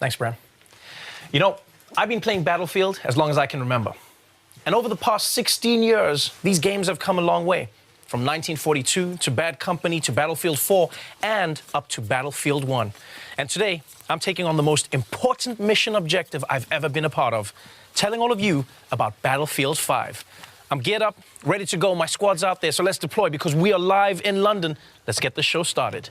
Thanks, Bran. You know, I've been playing Battlefield as long as I can remember. And over the past 16 years, these games have come a long way. From 1942 to Bad Company to Battlefield 4 and up to Battlefield 1. And today, I'm taking on the most important mission objective I've ever been a part of, telling all of you about Battlefield 5. I'm geared up, ready to go. My squad's out there, so let's deploy because we are live in London. Let's get the show started.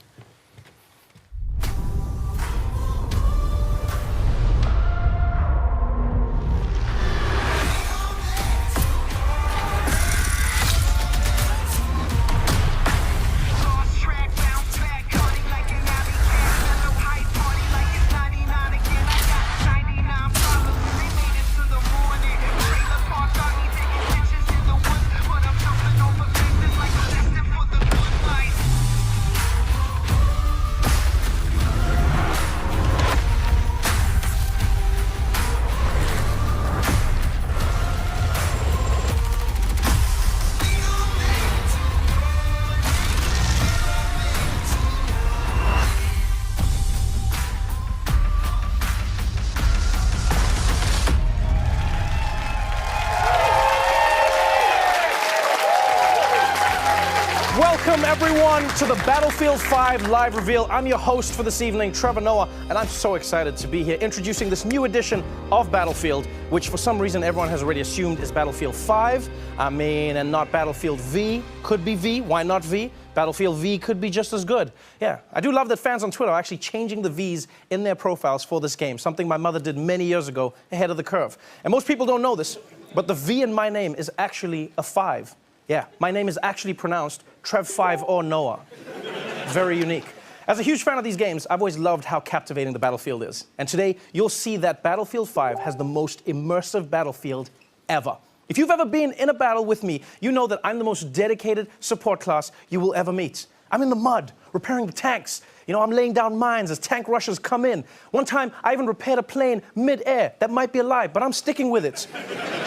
Welcome, everyone, to the Battlefield 5 live reveal. I'm your host for this evening, Trevor Noah, and I'm so excited to be here introducing this new edition of Battlefield, which for some reason everyone has already assumed is Battlefield 5. And not Battlefield V. Could be V, why not V? Battlefield V could be just as good. Yeah, I do love that fans on Twitter are actually changing the Vs in their profiles for this game, something my mother did many years ago ahead of the curve. And most people don't know this, but the V in my name is actually a 5. Yeah, my name is actually pronounced Trev5 or Noah. Very unique. As a huge fan of these games, I've always loved how captivating the Battlefield is. And today, you'll see that Battlefield 5 has the most immersive Battlefield ever. If you've ever been in a battle with me, you know that I'm the most dedicated support class you will ever meet. I'm in the mud, repairing the tanks. You know, I'm laying down mines as tank rushers come in. One time, I even repaired a plane mid-air that might be alive, but I'm sticking with it.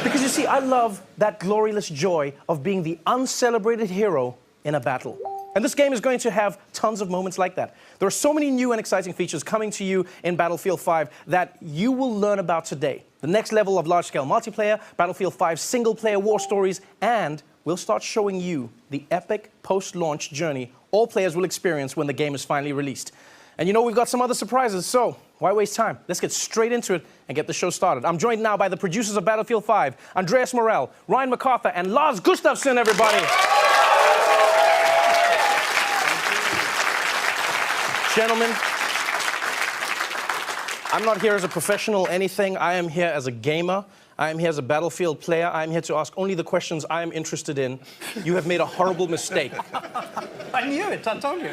Because you see, I love that glorious joy of being the uncelebrated hero in a battle. And this game is going to have tons of moments like that. There are so many new and exciting features coming to you in Battlefield 5 that you will learn about today. The next level of large-scale multiplayer, Battlefield 5 single-player war stories, and we'll start showing you the epic post-launch journey all players will experience when the game is finally released. And you know, we've got some other surprises, so why waste time? Let's get straight into it and get the show started. I'm joined now by the producers of Battlefield 5, Andreas Morell, Ryan MacArthur, and Lars Gustafsson, everybody. Gentlemen, I'm not here as a professional anything. I am here as a gamer. I am here as a Battlefield player. I am here to ask only the questions I am interested in. You have made a horrible mistake. I knew it, I told you.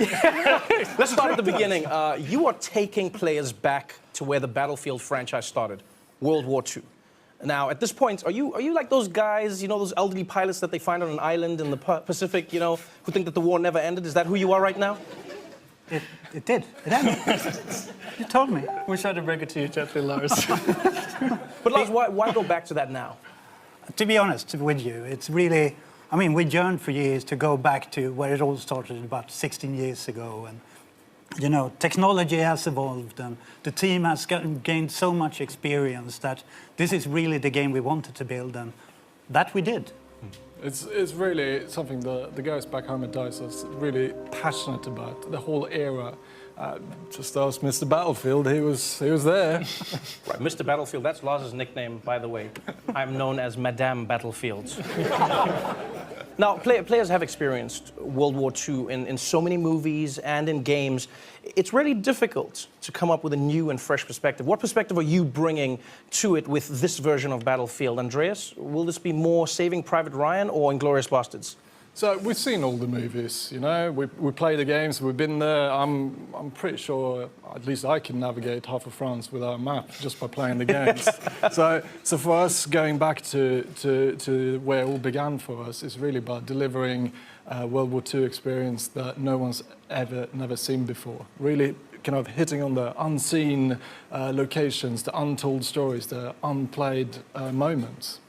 Let's start at the beginning. You are taking players back to where the Battlefield franchise started, World War II. Now, at this point, are you like those guys, you know, those elderly pilots that they find on an island in the Pacific, you know, who think that the war never ended? Is that who you are right now? It did. It ended. You told me. Wish I'd break it to you gently, Lars. But Lars, why go back to that now? To be honest with you, it's really... I mean, we yearned for years to go back to where it all started about 16 years ago. And, you know, technology has evolved and the team has gained so much experience that this is really the game we wanted to build, and that we did. It's really something the guys back home at DICE are really passionate about, the whole era. Just ask Mr. Battlefield, he was there. Right, Mr. Battlefield, that's Lars's nickname, by the way. I'm known as Madame Battlefield. Now, players have experienced World War II in so many movies and in games. It's really difficult to come up with a new and fresh perspective. What perspective are you bringing to it with this version of Battlefield? Andreas, will this be more Saving Private Ryan or Inglourious Basterds? So we've seen all the movies, you know, we play the games, we've been there. I'm pretty sure, at least I can navigate half of France without a map just by playing the games. so for us, going back to where it all began for us is really about delivering a World War II experience that no one's never seen before. Really kind of hitting on the unseen locations, the untold stories, the unplayed moments.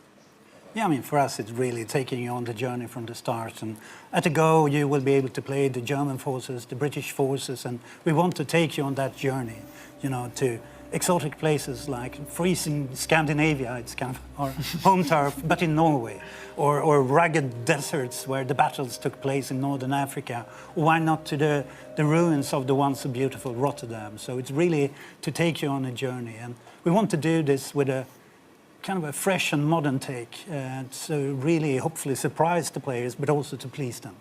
Yeah, I mean, for us, it's really taking you on the journey from the start. And at a go, you will be able to play the German forces, the British forces, and we want to take you on that journey, you know, to exotic places like freezing Scandinavia, it's kind of our home turf, but in Norway, or rugged deserts where the battles took place in northern Africa. Why not to the ruins of the once so beautiful Rotterdam? So it's really to take you on a journey, and we want to do this with a kind of a fresh and modern take, so really hopefully surprise the players, but also to please them.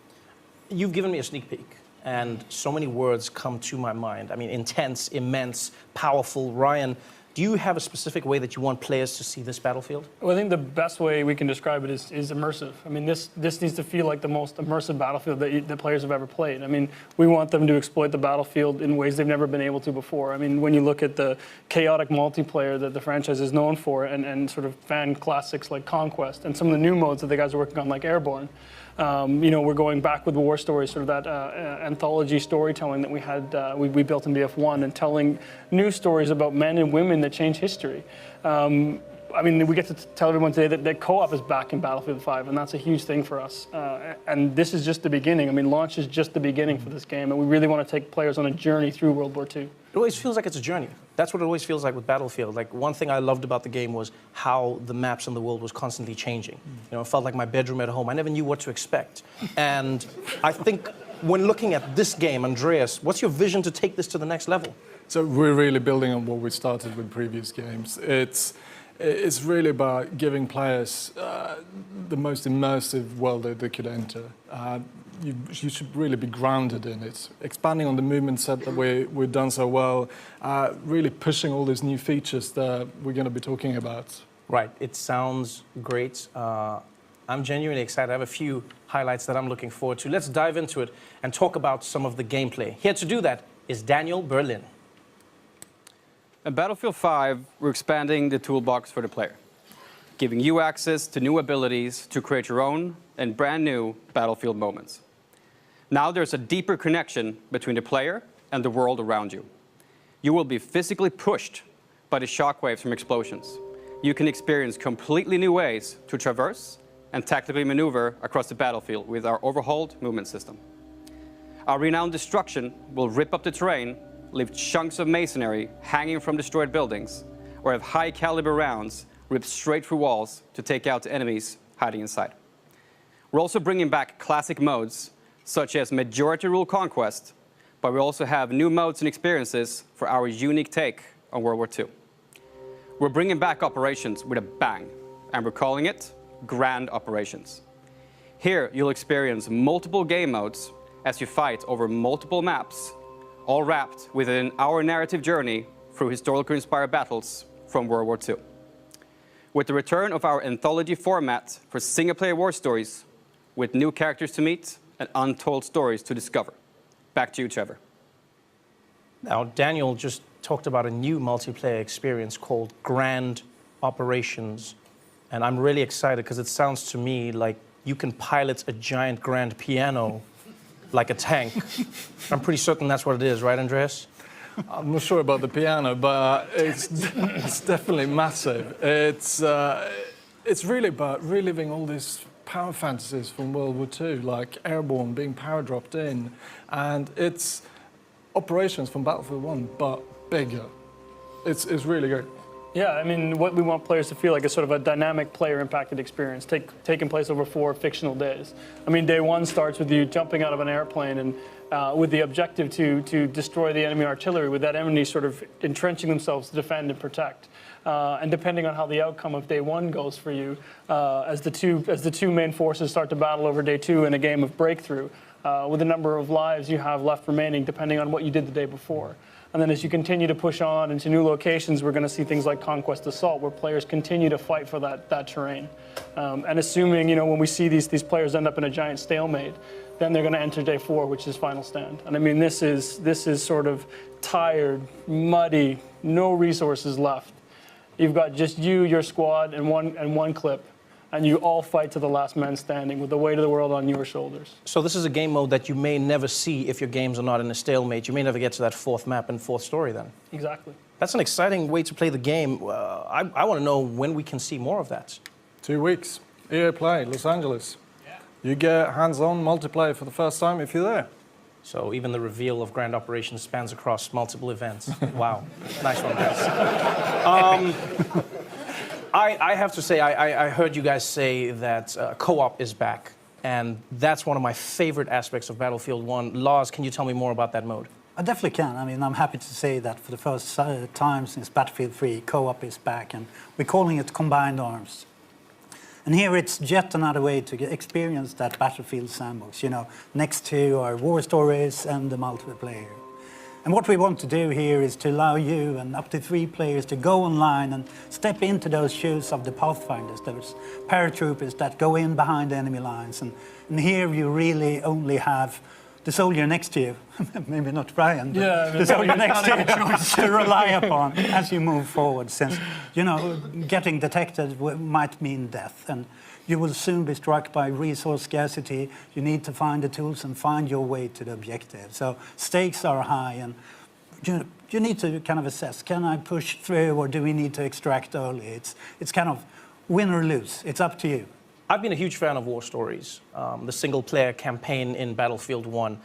You've given me a sneak peek, and so many words come to my mind. I mean, intense, immense, powerful. Ryan, do you have a specific way that you want players to see this Battlefield? Well, I think the best way we can describe it is immersive. I mean, this needs to feel like the most immersive Battlefield that the players have ever played. I mean, we want them to exploit the Battlefield in ways they've never been able to before. I mean, when you look at the chaotic multiplayer that the franchise is known for, and sort of fan classics like Conquest, and some of the new modes that the guys are working on like Airborne, you know, we're going back with War Stories, sort of that anthology storytelling that we had, we built in BF1, and telling new stories about men and women that change history. I mean, we get to tell everyone today that co-op is back in Battlefield 5, and that's a huge thing for us. And this is just the beginning. I mean, launch is just the beginning for this game, and we really want to take players on a journey through World War II. It always feels like it's a journey. That's what it always feels like with Battlefield. Like, one thing I loved about the game was how the maps in the world was constantly changing. You know, it felt like my bedroom at home. I never knew what to expect. And I think when looking at this game, Andreas, what's your vision to take this to the next level? So we're really building on what we started with previous games. It's really about giving players the most immersive world that they could enter. You should really be grounded in it. Expanding on the movement set that we've done so well, really pushing all these new features that we're going to be talking about. Right, it sounds great. I'm genuinely excited. I have a few highlights that I'm looking forward to. Let's dive into it and talk about some of the gameplay. Here to do that is Daniel Berlin. In Battlefield 5, we're expanding the toolbox for the player, giving you access to new abilities to create your own and brand new Battlefield moments. Now there's a deeper connection between the player and the world around you. You will be physically pushed by the shockwaves from explosions. You can experience completely new ways to traverse and tactically maneuver across the battlefield with our overhauled movement system. Our renowned destruction will rip up the terrain, leave chunks of masonry hanging from destroyed buildings, or have high-caliber rounds ripped straight through walls to take out enemies hiding inside. We're also bringing back classic modes, such as Majority Rule Conquest, but we also have new modes and experiences for our unique take on World War II. We're bringing back operations with a bang, and we're calling it Grand Operations. Here, you'll experience multiple game modes as you fight over multiple maps, all wrapped within our narrative journey through historically inspired battles from World War II. With the return of our anthology format for single-player war stories, with new characters to meet and untold stories to discover. Back to you, Trevor. Now, Daniel just talked about a new multiplayer experience called Grand Operations. And I'm really excited because it sounds to me like you can pilot a giant grand piano like a tank. I'm pretty certain that's what it is, right, Andreas? I'm not sure about the piano, but it's definitely massive. It's really about reliving all these power fantasies from World War II, like Airborne being power dropped in, and it's operations from Battlefield 1, but bigger. It's really good. Yeah, I mean, what we want players to feel like is sort of a dynamic player-impacted experience taking place over 4 fictional days. I mean, day 1 starts with you jumping out of an airplane and with the objective to destroy the enemy artillery, with that enemy sort of entrenching themselves to defend and protect. And depending on how the outcome of day 1 goes for you, as the two main forces start to battle over day 2 in a game of breakthrough, with the number of lives you have left remaining, depending on what you did the day before. And then as you continue to push on into new locations, we're going to see things like Conquest Assault, where players continue to fight for that terrain. And assuming, you know, when we see these players end up in a giant stalemate, then they're going to enter day 4, which is Final Stand. And I mean, this is sort of tired, muddy, no resources left. You've got just you, your squad, and one clip. And you all fight to the last man standing with the weight of the world on your shoulders. So this is a game mode that you may never see if your games are not in a stalemate. You may never get to that 4th map and 4th story then. Exactly. That's an exciting way to play the game. I want to know when we can see more of that. 2 weeks. EA Play, Los Angeles. Yeah. You get hands-on multiplayer for the first time if you're there. So even the reveal of Grand Operations spans across multiple events. Wow. Nice one, guys. I have to say, I heard you guys say that co-op is back. And that's one of my favorite aspects of Battlefield 1. Lars, can you tell me more about that mode? I definitely can. I mean, I'm happy to say that for the first time since Battlefield 3, co-op is back, and we're calling it Combined Arms. And here it's yet another way to experience that Battlefield sandbox, you know, next to our war stories and the multiplayer. And what we want to do here is to allow you and up to 3 players to go online and step into those shoes of the Pathfinders, those paratroopers that go in behind the enemy lines. And here you really only have the soldier next to you, maybe not Brian, but the soldier next to you to rely upon as you move forward, since, you know, getting detected might mean death, and you will soon be struck by resource scarcity. You need to find the tools and find your way to the objective. So stakes are high, and you need to kind of assess, can I push through, or do we need to extract early? It's kind of win or lose. It's up to you. I've been a huge fan of war stories, the single-player campaign in Battlefield 1.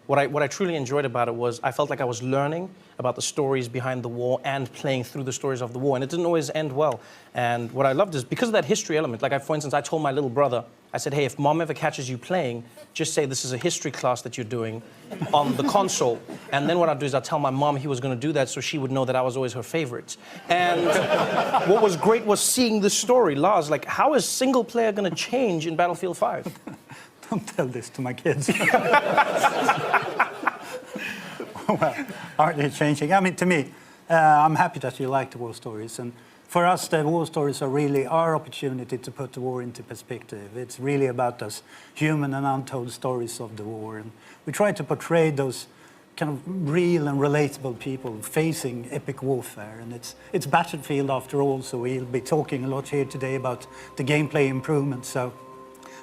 What I truly enjoyed about it was I felt like I was learning about the stories behind the war and playing through the stories of the war, and it didn't always end well. And what I loved is because of that history element, like for instance, I told my little brother, I said, hey, if mom ever catches you playing, just say this is a history class that you're doing on the console. And then what I'll do is I'll tell my mom he was going to do that so she would know that I was always her favorite. And what was great was seeing the story. Lars, like, how is single player going to change in Battlefield 5? Don't tell this to my kids. Well, are they changing? I mean, to me, I'm happy that you like the war stories. And for us, the war stories are really our opportunity to put the war into perspective. It's really about those human and untold stories of the war. And we try to portray those kind of real and relatable people facing epic warfare. And it's Battlefield after all, so we'll be talking a lot here today about the gameplay improvements. So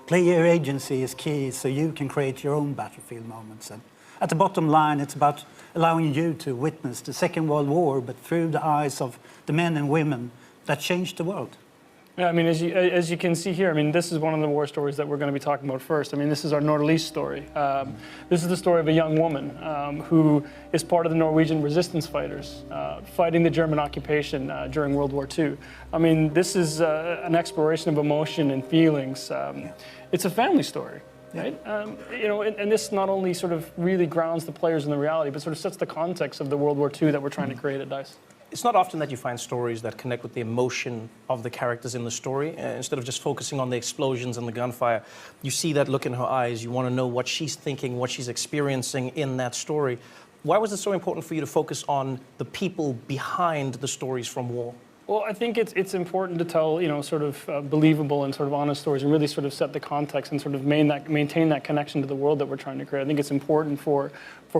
player agency is key, so you can create your own Battlefield moments. And at the bottom line, it's about allowing you to witness the Second World War, but through the eyes of the men and women that changed the world. Yeah, I mean, as you can see here, I mean, this is one of the war stories that we're going to be talking about first. I mean, this is our Nordlys story. This is the story of a young woman who is part of the Norwegian resistance fighters fighting the German occupation during World War II. I mean, this is an exploration of emotion and feelings. It's a family story. Right? You know, and this not only sort of really grounds the players in the reality, but sort of sets the context of the World War II that we're trying to create at DICE. It's not often that you find stories that connect with the emotion of the characters in the story. Instead of just focusing on the explosions and the gunfire, you see that look in her eyes. You want to know what she's thinking, what she's experiencing in that story. Why was it so important for you to focus on the people behind the stories from war? Well, I think it's important to tell, you know, sort of believable and sort of honest stories and really sort of set the context and sort of maintain that connection to the world that we're trying to create. I think it's important for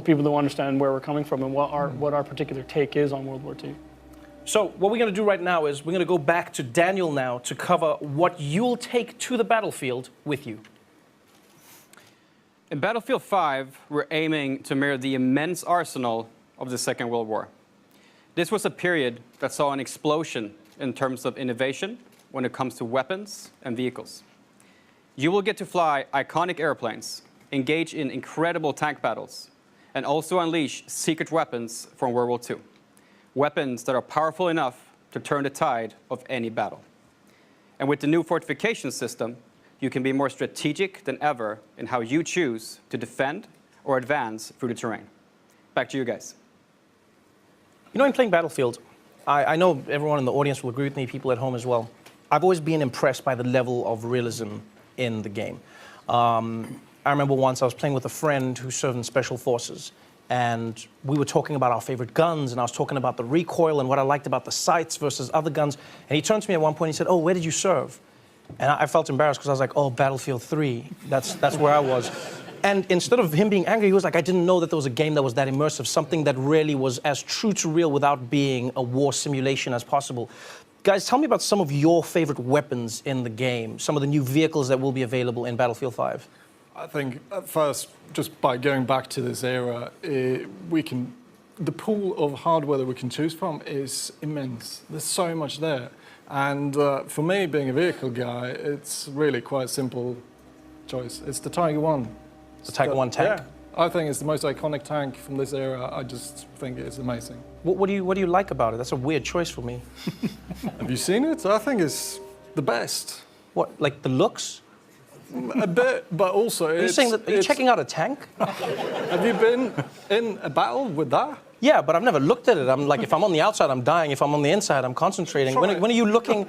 people to understand where we're coming from and what our particular take is on World War II. So what we're going to do right now is we're going to go back to Daniel now to cover what you'll take to the battlefield with you. In Battlefield 5, we're aiming to mirror the immense arsenal of the Second World War. This was a period that saw an explosion in terms of innovation when it comes to weapons and vehicles. You will get to fly iconic airplanes, engage in incredible tank battles, and also unleash secret weapons from World War II. Weapons that are powerful enough to turn the tide of any battle. And with the new fortification system, you can be more strategic than ever in how you choose to defend or advance through the terrain. Back to you guys. You know, in playing Battlefield, I know everyone in the audience will agree with me, people at home as well. I've always been impressed by the level of realism in the game. I remember once I was playing with a friend who served in Special Forces, and we were talking about our favorite guns, and I was talking about the recoil and what I liked about the sights versus other guns. And he turned to me at one point and he said, "Oh, where did you serve?" And I felt embarrassed because I was like, "Oh, Battlefield 3, that's where I was." And instead of him being angry, he was like, "I didn't know that there was a game that was that immersive, something that really was as true to real without being a war simulation as possible." Guys, tell me about some of your favorite weapons in the game, some of the new vehicles that will be available in Battlefield 5. I think at first, just by going back to this era, the pool of hardware that we can choose from is immense. There's so much there. And for me, being a vehicle guy, it's really quite a simple choice. It's the Tiger 1. The Tiger 1 tank? I think it's the most iconic tank from this era. I just think it's amazing. What do you like about it? That's a weird choice for me. Have you seen it? I think it's the best. What, like the looks? A bit, but also Are you saying that? Are you checking out a tank? Have you been in a battle with that? Yeah, but I've never looked at it. I'm like, if I'm on the outside, I'm dying. If I'm on the inside, I'm concentrating. When are you looking?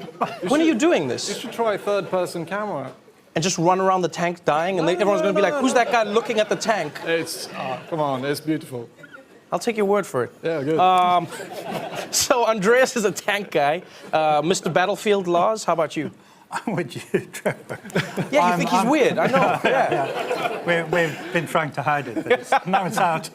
When are you doing You this? should try a third-person camera. And just run around the tank dying, and everyone's going to be like, "Who's that guy looking at the tank?" It's come on, it's beautiful. I'll take your word for it. Yeah, good. So Andreas is a tank guy. Mr. Battlefield Laws, how about you? I'm with you, Trevor. Yeah, you think he's weird? I know. Yeah. We've been trying to hide it. Now it's out.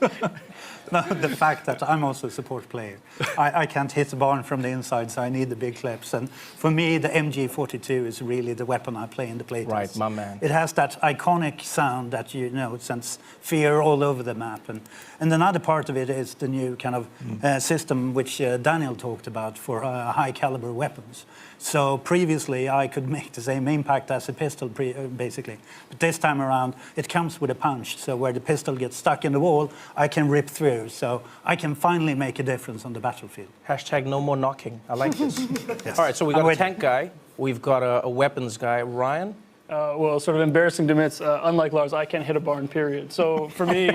No, the fact that I'm also a support player. I can't hit the barn from the inside, so I need the big clips. And for me, the MG42 is really the weapon I play in the playtest. Right, my man. It has that iconic sound that, it sends fear all over the map. And another part of it is the new kind of system which Daniel talked about for high caliber weapons. So previously, I could make the same impact as a pistol, basically. But this time around, it comes with a punch. So where the pistol gets stuck in the wall, I can rip through. So I can finally make a difference on the battlefield. Hashtag no more knocking. I like this. Yes. All right, so we've got a tank guy. We've got a weapons guy. Ryan? Well, sort of embarrassing to admit, unlike Lars, I can't hit a barn, period. So for me,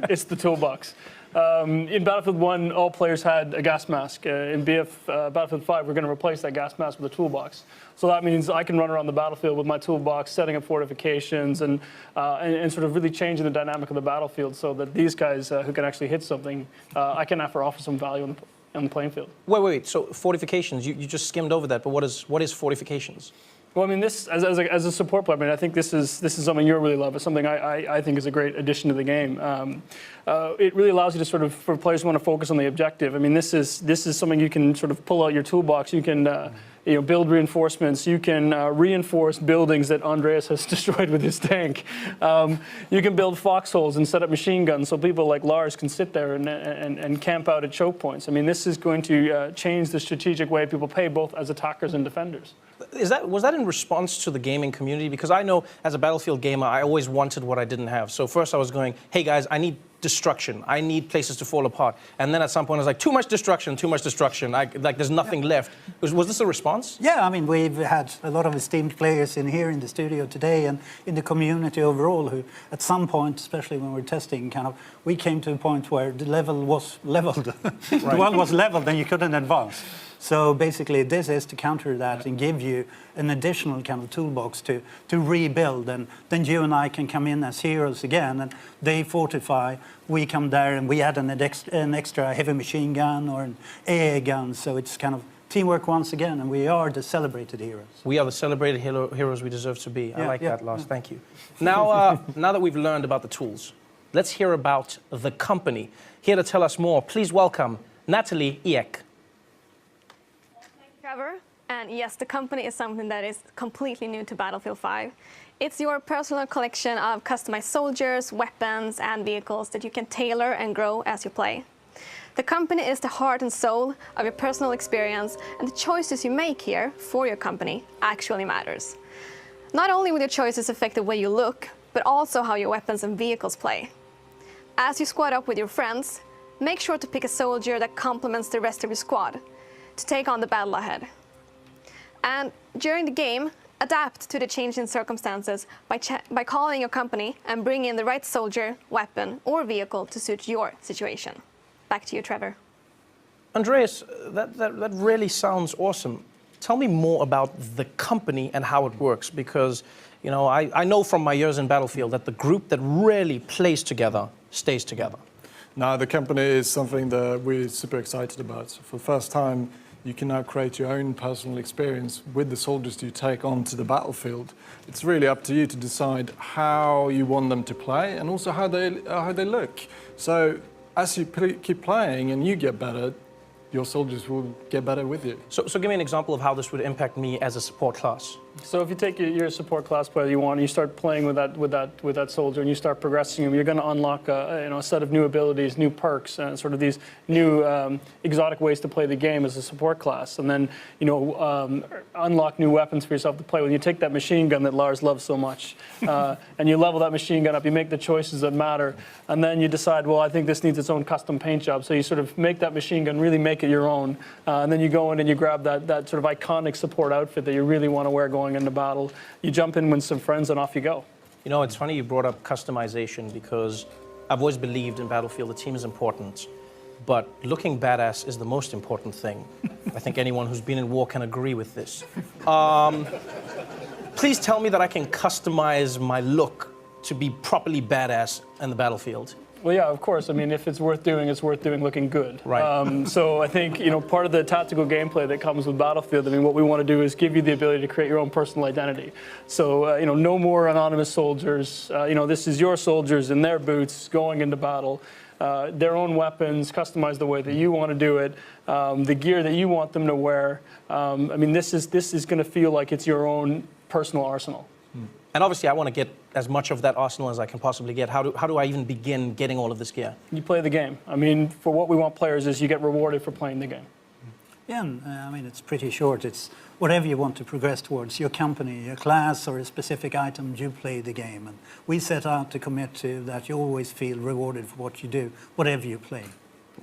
it's the toolbox. In Battlefield 1, all players had a gas mask. In Battlefield 5, we're going to replace that gas mask with a toolbox. So that means I can run around the battlefield with my toolbox, setting up fortifications, and sort of really changing the dynamic of the battlefield so that these guys who can actually hit something, I can offer some value on the playing field. Wait. So fortifications, you just skimmed over that, but what is fortifications? Well, I mean, this as a support player, I mean, I think this is something you really love. It's something I think is a great addition to the game. It really allows you to sort of, for players who want to focus on the objective. I mean, this is something you can sort of pull out your toolbox. You can build reinforcements. You can reinforce buildings that Andreas has destroyed with his tank. You can build foxholes and set up machine guns so people like Lars can sit there and camp out at choke points. I mean, this is going to change the strategic way people play, both as attackers and defenders. Was that in response to the gaming community? Because I know as a Battlefield gamer, I always wanted what I didn't have. So first I was going, hey guys, I need destruction. I need places to fall apart. And then at some point I was like, too much destruction. Like there's nothing left. Was this a response? Yeah, I mean, we've had a lot of esteemed players in here in the studio today and in the community overall who, at some point, especially when we're testing, we came to a point where the level was leveled. The world was leveled and you couldn't advance. So basically, this is to counter that and give you an additional kind of toolbox to rebuild. And then you and I can come in as heroes again, and they fortify. We come there and we add an extra heavy machine gun or an AA gun. So it's kind of teamwork once again, and we are the celebrated heroes. We are the celebrated heroes we deserve to be. I like that, Lars. Yeah. Thank you. Now that we've learned about the tools, let's hear about the company. Here to tell us more, please welcome Natalie Ek. Trevor, and yes, the company is something that is completely new to Battlefield 5. It's your personal collection of customized soldiers, weapons, and vehicles that you can tailor and grow as you play. The company is the heart and soul of your personal experience, and the choices you make here for your company actually matters. Not only will your choices affect the way you look, but also how your weapons and vehicles play. As you squad up with your friends, make sure to pick a soldier that complements the rest of your squad to take on the battle ahead. And during the game, adapt to the changing circumstances by calling your company and bring in the right soldier, weapon, or vehicle to suit your situation. Back to you, Trevor. Andreas, that really sounds awesome. Tell me more about the company and how it works, because I know from my years in Battlefield that the group that really plays together stays together. Now, the company is something that we're super excited about. So for the first time, you can now create your own personal experience with the soldiers you take onto the battlefield. It's really up to you to decide how you want them to play and also how they look. So as you keep playing and you get better, your soldiers will get better with you. So give me an example of how this would impact me as a support class. So if you take your support class player you want, and you start playing with that soldier, and you start progressing him, you're going to unlock a set of new abilities, new perks, and sort of these new exotic ways to play the game as a support class, and then unlock new weapons for yourself to play with. You take that machine gun that Lars loves so much, and you level that machine gun up. You make the choices that matter, and then you decide, well, I think this needs its own custom paint job. So you sort of make that machine gun, really make it your own, and then you go in and you grab that sort of iconic support outfit that you really want to wear going into battle. You jump in with some friends and off you go. You know, it's funny you brought up customization because I've always believed in Battlefield the team is important, but looking badass is the most important thing. I think anyone who's been in war can agree with this. Please tell me that I can customize my look to be properly badass in the Battlefield. Well, yeah, of course. I mean, if it's worth doing looking good. Right. So I think, part of the tactical gameplay that comes with Battlefield, I mean, what we want to do is give you the ability to create your own personal identity. So, no more anonymous soldiers. This is your soldiers in their boots going into battle. Their own weapons, customized the way that you want to do it, the gear that you want them to wear. I mean, this is going to feel like it's your own personal arsenal. And obviously, I want to get as much of that arsenal as I can possibly get. How do I even begin getting all of this gear? You play the game. I mean, for what we want players is you get rewarded for playing the game. Yeah, and, I mean, it's pretty short. It's whatever you want to progress towards, your company, your class, or a specific item, you play the game. And we set out to commit to that you always feel rewarded for what you do, whatever you play.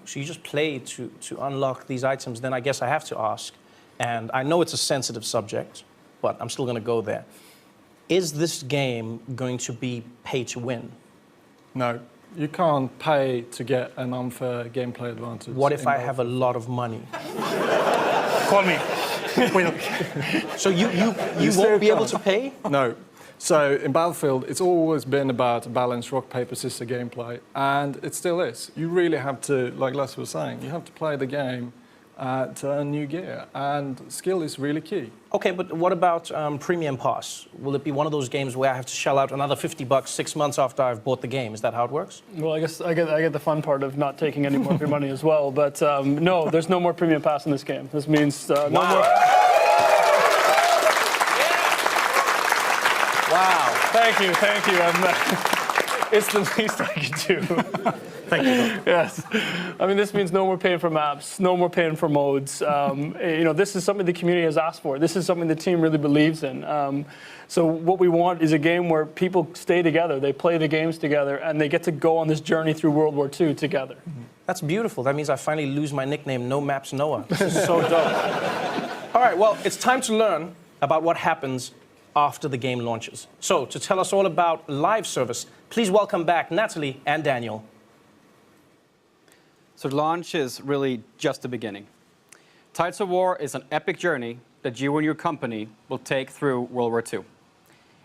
So you just play to unlock these items. Then I guess I have to ask, and I know it's a sensitive subject, but I'm still going to go there. Is this game going to be pay to win? No, you can't pay to get an unfair gameplay advantage. What if I have a lot of money? Call me. So you won't be able to pay? No. So in Battlefield, it's always been about balanced rock, paper, scissors gameplay, and it still is. You really have to, like Les was saying, you have to play the game to earn new gear, and skill is really key. Okay, but what about Premium Pass? Will it be one of those games where I have to shell out another $50 6 months after I've bought the game? Is that how it works? Well, I guess I get the fun part of not taking any more of your money as well. But no, there's no more Premium Pass in this game. This means no more. Wow. Thank you. It's the least I can do. Thank you. Yes. I mean, this means no more paying for maps, no more paying for modes. This is something the community has asked for. This is something the team really believes in. So what we want is a game where people stay together, they play the games together, and they get to go on this journey through World War II together. That's beautiful. That means I finally lose my nickname, No Maps Noah. This is so dope. All right, well, it's time to learn about what happens after the game launches. So, to tell us all about live service, please welcome back Natalie and Daniel. So launch is really just the beginning. Tides of War is an epic journey that you and your company will take through World War II.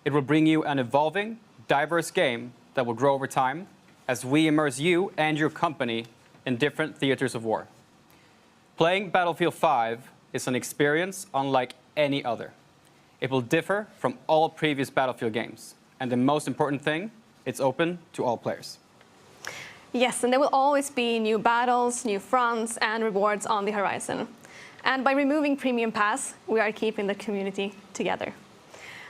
It will bring you an evolving, diverse game that will grow over time as we immerse you and your company in different theaters of war. Playing Battlefield 5 is an experience unlike any other. It will differ from all previous Battlefield games. And the most important thing, it's open to all players. Yes, and there will always be new battles, new fronts, and rewards on the horizon. And by removing Premium Pass, we are keeping the community together.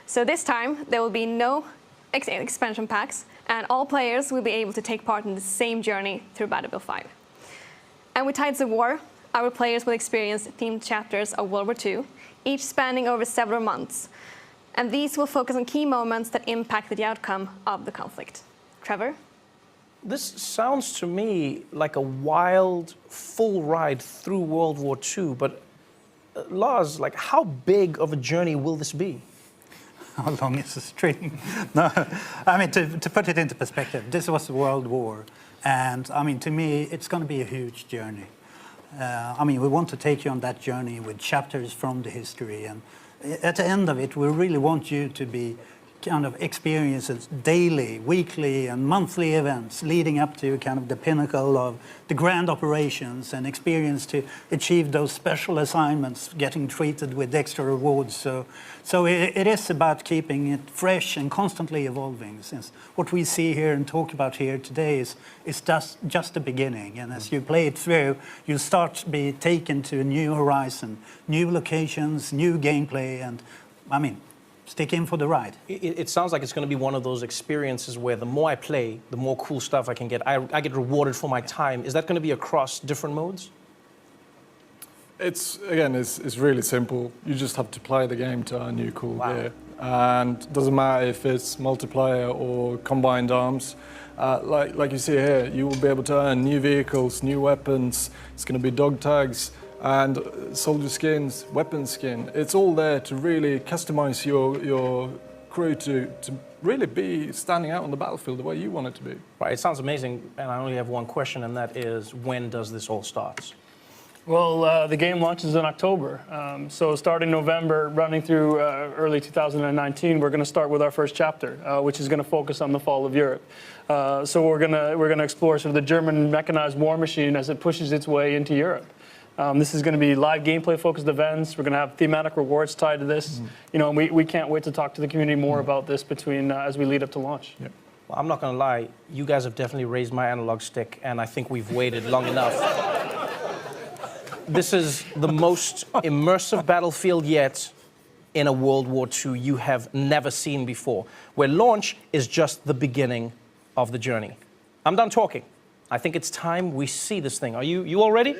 So this time, there will be no expansion packs, and all players will be able to take part in the same journey through Battlefield 5. And with Tides of War, our players will experience themed chapters of World War II, each spanning over several months. And these will focus on key moments that impacted the outcome of the conflict. Trevor? This sounds to me like a wild, full ride through World War II, but Lars, how big of a journey will this be? How long is the string? No, I mean, to put it into perspective, this was a world war. And, I mean, to me, it's going to be a huge journey. We want to take you on that journey with chapters from the history. And at the end of it, we really want you to be kind of experiences daily, weekly, and monthly events leading up to kind of the pinnacle of the grand operations and experience to achieve those special assignments, getting treated with extra rewards. So it is about keeping it fresh and constantly evolving, since what we see here and talk about here today is just the beginning. And as you play it through, you start to be taken to a new horizon, new locations, new gameplay, and stick in for the ride. It sounds like it's going to be one of those experiences where the more I play, the more cool stuff I can get. I get rewarded for my time. Is that going to be across different modes? It's really simple. You just have to play the game to earn new cool gear. And it doesn't matter if it's multiplayer or combined arms. Like you see here, you will be able to earn new vehicles, new weapons. It's going to be dog tags and soldier skins, weapon skin. It's all there to really customize your crew to really be standing out on the battlefield the way you want it to be. Right, it sounds amazing, and I only have one question, and that is, when does this all start? Well, the game launches in October. So starting November, running through early 2019, we're going to start with our first chapter, which is going to focus on the fall of Europe. So we're going to explore sort of the German mechanized war machine as it pushes its way into Europe. This is going to be live gameplay-focused events. We're going to have thematic rewards tied to this. You know, and we can't wait to talk to the community more about this as we lead up to launch. Yeah. Well, I'm not going to lie. You guys have definitely raised my analog stick, and I think we've waited long enough. This is the most immersive Battlefield yet in a World War II you have never seen before, where launch is just the beginning of the journey. I'm done talking. I think it's time we see this thing. Are you all ready?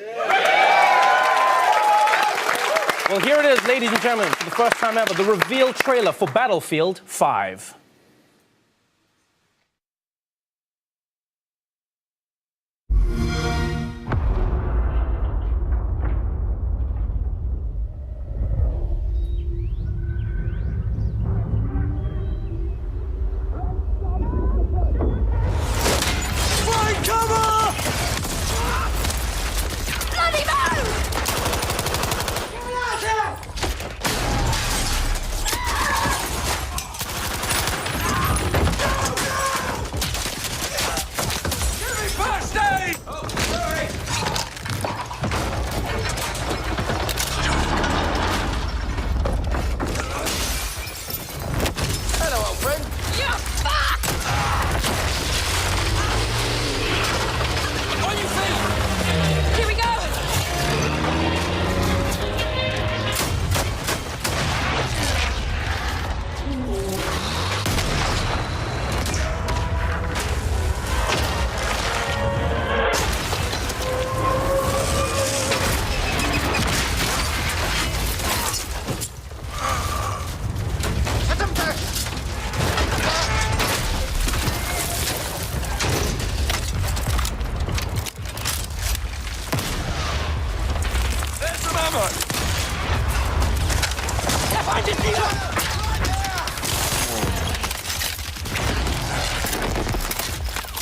Well, here it is, ladies and gentlemen, for the first time ever, the reveal trailer for Battlefield 5.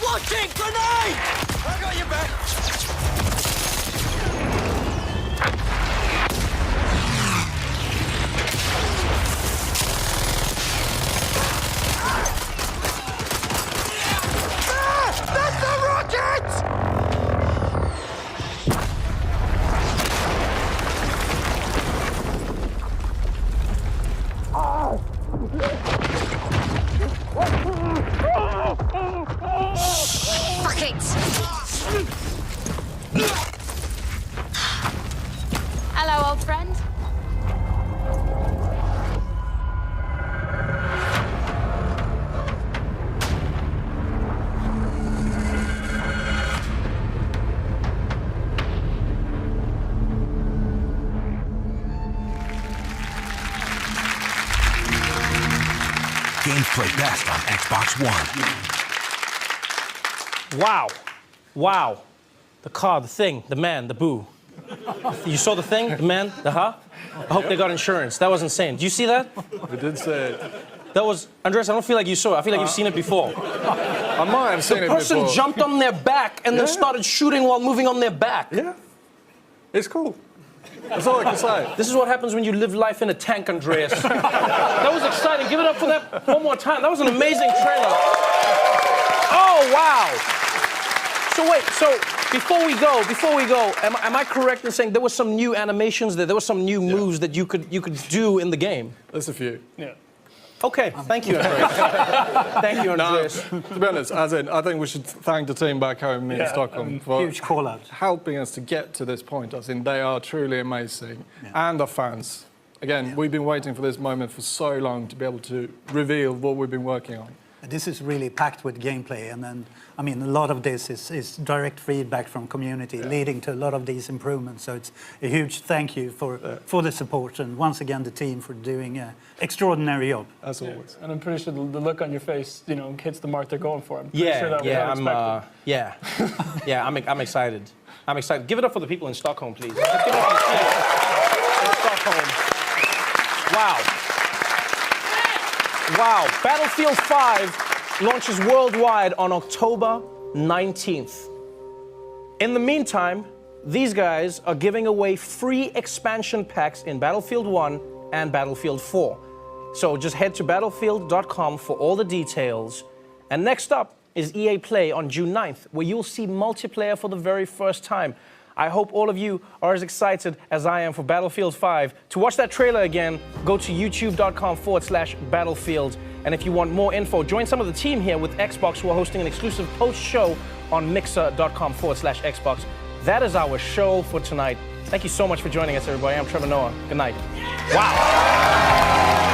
Launching grenade! I got your back. That's the rockets! Fuck it! Hello, old friend. Games play best on Xbox One. Wow. Wow. The car, the thing, the man, the boo. You saw the thing, the man, the huh? I hope they got insurance. That was insane. Do you see that? We did say it. That was, Andreas, I don't feel like you saw it. I feel like you've seen it before. I might have seen The it person before. jumped on their back and then started shooting while moving on their back. Yeah. It's cool. That's all I can say. This is what happens when you live life in a tank, Andreas. That was exciting. Give it up for that one more time. That was an amazing trailer. Oh, wow. So wait, so before we go, am I correct in saying there were some new animations there? There were some new moves that you could do in the game? There's a few. Yeah. Okay, thank you, Andreas. Thank you, Andreas. To be honest, I think we should thank the team back home in Stockholm for Huge call out. helping us to get to this point. I think they are truly amazing. And the fans. again, we've been waiting for this moment for so long to be able to reveal what we've been working on. This is really packed with gameplay, and then, I mean, a lot of this is direct feedback from community, leading to a lot of these improvements. So it's a huge thank you for the support, and once again the team for doing an extraordinary job. As always. And I'm pretty sure the look on your face, you know, hits the mark they're going for. I'm pretty Yeah, sure that was yeah, unexpected. yeah, I'm excited. I'm excited. Give it up for the people in Stockholm, please. Let's give it up for the people in Stockholm. Wow. Wow. Battlefield 5 launches worldwide on October 19th. In the meantime, these guys are giving away free expansion packs in Battlefield 1 and Battlefield 4. So just head to battlefield.com for all the details. And next up is EA Play on June 9th, where you'll see multiplayer for the very first time. I hope all of you are as excited as I am for Battlefield 5. To watch that trailer again, go to youtube.com/battlefield. And if you want more info, join some of the team here with Xbox, who are hosting an exclusive post-show on mixer.com/Xbox. That is our show for tonight. Thank you so much for joining us, everybody. I'm Trevor Noah. Good night. Wow.